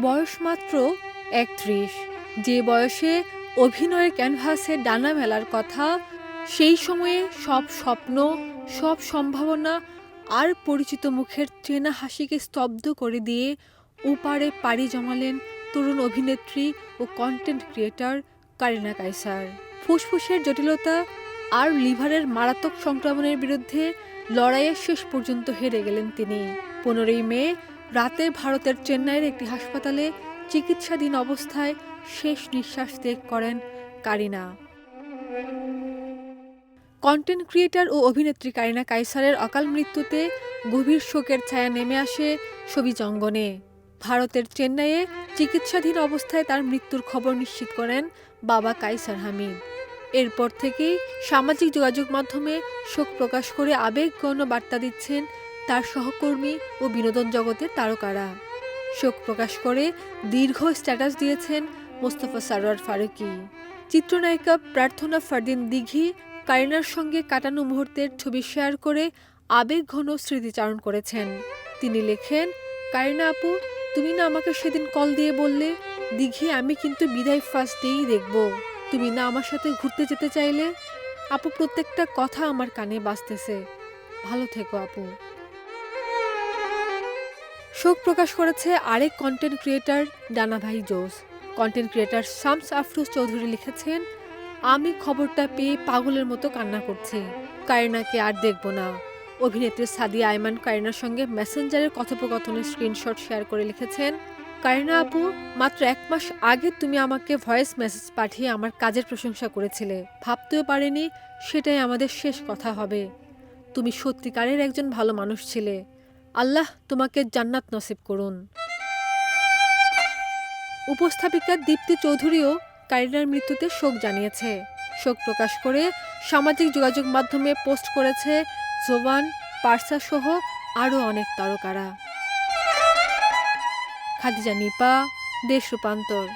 বয়স মাত্র ৩১। যে বয়সে অভিনয়ের ক্যানভাসে ডানা মেলার কথা, সেই সময়ে সব স্বপ্ন, সব সম্ভাবনা আর পরিচিত মুখের চেনা হাসিকে স্তব্ধ করে দিয়ে ওপারে পাড়ি জমালেন তরুণ অভিনেত্রী ও কন্টেন্ট ক্রিয়েটর কারিনা কাইসার। ফুসফুসের জটিলতা আর লিভারের মারাত্মক সংক্রমণের বিরুদ্ধে লড়াইয়ে শেষ পর্যন্ত হেরে গেলেন তিনি। 15ই মে রাতে ভারতের চেন্নাইয়ের একটি হাসপাতালে চিকিৎসাধীন অবস্থায় শেষ নিঃশ্বাস ত্যাগ করেন কারিনা। কন্টেন্ট ক্রিয়েটর ও অভিনেত্রী কারিনা কাইসারের অকাল মৃত্যুতে গভীর শোকের ছায়া নেমে আসে শোবিজ অঙ্গনে। ভারতের চেন্নাইয়ে চিকিৎসাধীন অবস্থায় তার মৃত্যুর খবর নিশ্চিত করেন বাবা কাইসার হামিদ। এরপর থেকেই সামাজিক যোগাযোগ মাধ্যমে শোক প্রকাশ করে আবেগঘন বার্তা দিচ্ছেন তার সহকর্মী ও বিনোদন জগতের তারকারা। শোক প্রকাশ করে দীর্ঘ স্ট্যাটাস দিয়েছেন মোস্তফা সরোয়ার ফারুকী। চিত্রনায়িকা প্রার্থনা ফারদিন দিঘি কারিনার সঙ্গে কাটানো মুহূর্তের ছবি শেয়ার করে আবেগঘন স্মৃতিচারণ করেছেন। তিনি লেখেন, কারিনা আপু, তুমি না আমাকে সেদিন কল দিয়ে বললে, দিঘি আমি কিন্তু বিদায় ফার্স্ট ডেই দেখব, তুমি না আমার সাথে ঘুরতে যেতে চাইলে? আপু, প্রত্যেকটা কথা আমার কানে বাজতেছে, ভালো থেকো আপু। শোক প্রকাশ করেছে আরেক কন্টেন্ট ক্রিয়েটর ডানা ভাই জোস। কন্টেন্ট ক্রিয়েটর শামস আফরোজ চৌধুরী লিখেছেন, আমি খবরটা পেয়ে পাগলের মতো কান্না করছি, কারিনাকে আর দেখব না। অভিনেত্রী সাদিয়া আয়মান কারিনার সঙ্গে মেসেঞ্জারের কথোপকথনের স্ক্রিনশট শেয়ার করে লিখেছেন, কারিনা আপু, মাত্র 1 মাস আগে তুমি আমাকে ভয়েস মেসেজ পাঠিয়ে আমার কাজের প্রশংসা করেছিলে, ভাবতেও পারিনি সেটাই আমাদের শেষ কথা হবে। তুমি সত্যিকারের একজন ভালো মানুষ ছিলে, আল্লাহ তোমাকে জান্নাত নসিব করুন। উপস্থাপিকা দীপ্তি চৌধুরীও কারিনার মৃত্যুতে শোক জানিয়েছে। শোক প্রকাশ করে সামাজিক যোগাযোগ মাধ্যমে পোস্ট করেছে জোবান, পারসা সহ আরও অনেক তারকারা। খাদিজা নিপা, দেশ রূপান্তর।